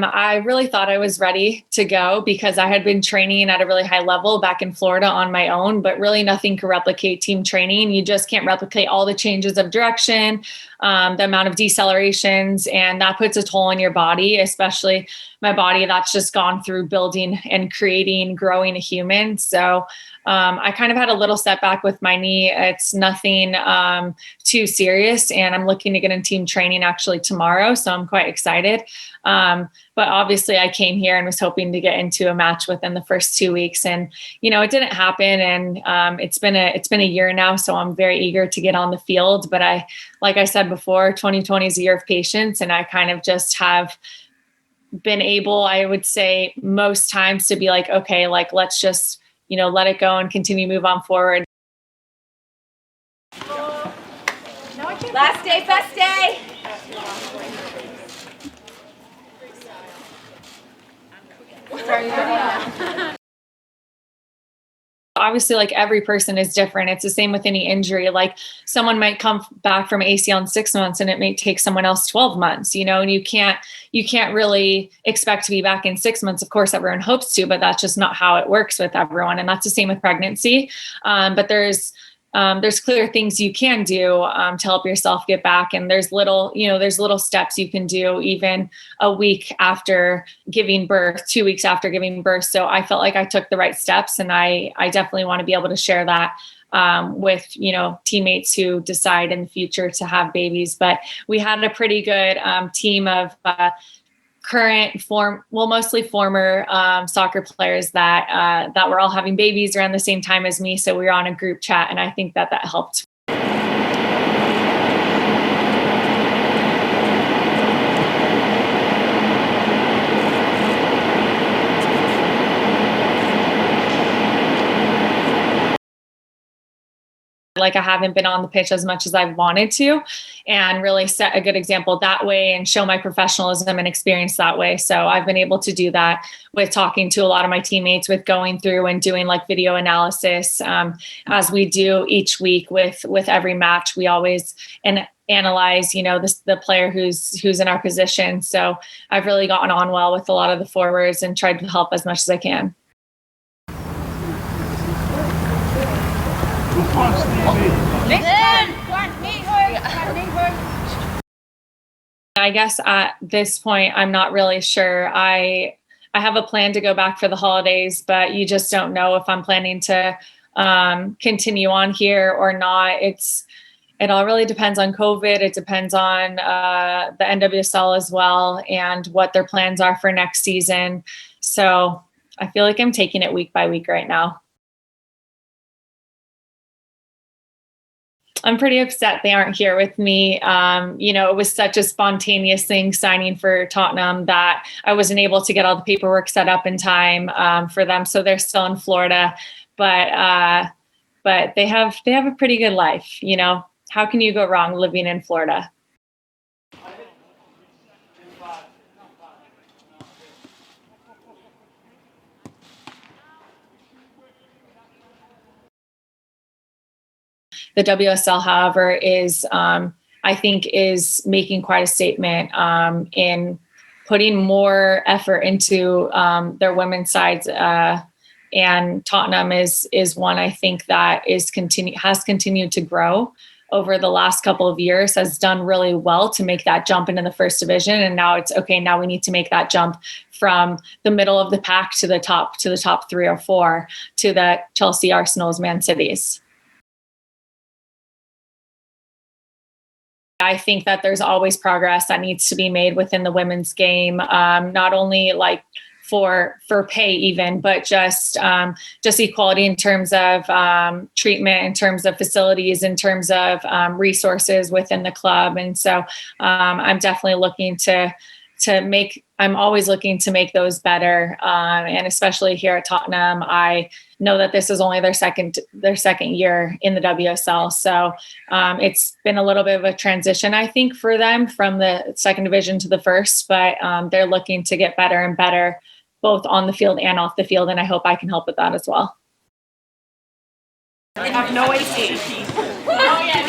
I really thought I was ready to go because I had been training at a really high level back in Florida on my own, but really nothing could replicate team training. You just can't replicate all the changes of direction, the amount of decelerations, and that puts a toll on your body, especially my body that's just gone through building and creating, growing a human. So I kind of had a little setback with my knee. It's nothing too serious, and I'm looking to get in team training actually tomorrow. So I'm quite excited. But obviously I came here and was hoping to get into a match within the first 2 weeks, and, it didn't happen. And it's been a year now. So I'm very eager to get on the field. But like I said before, 2020 is a year of patience. And I kind of just have been able, I would say most times, to be like, okay, like, let's just, let it go and continue to move on forward. Last day, best day. Obviously, like, every person is different. It's the same with any injury. Like, someone might come back from ACL in 6 months and it may take someone else 12 months, and you can't really expect to be back in 6 months. Of course, everyone hopes to, but that's just not how it works with everyone. And that's the same with pregnancy. But there's clear things you can do to help yourself get back. And there's little steps you can do even a week after giving birth, 2 weeks after giving birth. So I felt like I took the right steps, and I definitely want to be able to share that with, teammates who decide in the future to have babies. But we had a pretty good team of mostly former soccer players that were all having babies around the same time as me. So we were on a group chat, and I think that helped. Like, I haven't been on the pitch as much as I've wanted to, and really set a good example that way and show my professionalism and experience that way. So I've been able to do that with talking to a lot of my teammates, with going through and doing like video analysis as we do each week with every match. We always analyze, the player who's in our position. So I've really gotten on well with a lot of the forwards and tried to help as much as I can. I guess at this point, I'm not really sure. I have a plan to go back for the holidays, but you just don't know if I'm planning to continue on here or not. It all really depends on COVID. It depends on the NWSL as well, and what their plans are for next season. So I feel like I'm taking it week by week right now. I'm pretty upset they aren't here with me. It was such a spontaneous thing, signing for Tottenham, that I wasn't able to get all the paperwork set up in time for them. So they're still in Florida, but they have a pretty good life. How can you go wrong living in Florida? The WSL, however, I think is making quite a statement in putting more effort into their women's sides. And Tottenham is one, I think, that has continued to grow over the last couple of years, has done really well to make that jump into the first division. And now it's okay. Now we need to make that jump from the middle of the pack to the top 3 or 4, to the Chelsea, Arsenal's, Man Cities. I think that there's always progress that needs to be made within the women's game, not only like for pay even, but just equality in terms of treatment, in terms of facilities, in terms of resources within the club. And so I'm definitely looking I'm always looking to make those better. And especially here at Tottenham, I know that this is only their second year in the WSL. So it's been a little bit of a transition, I think, for them from the second division to the first, but they're looking to get better and better, both on the field and off the field. And I hope I can help with that as well. They have no AC. Oh, yeah.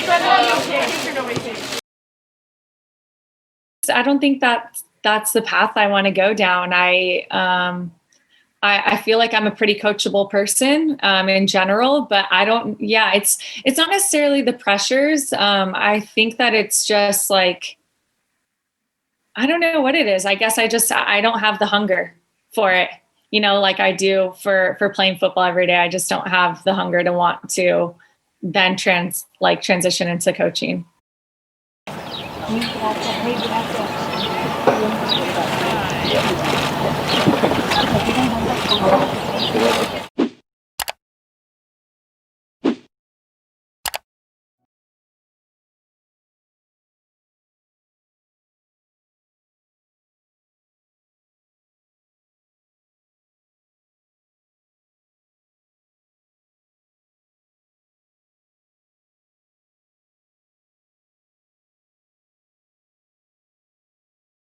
I don't think that that's the path I want to go down. I feel like I'm a pretty coachable person in general, but it's not necessarily the pressures. I think that it's just like, I don't know what it is. I guess I don't have the hunger for it, like I do for playing football every day. I just don't have the hunger to want to then transition into coaching.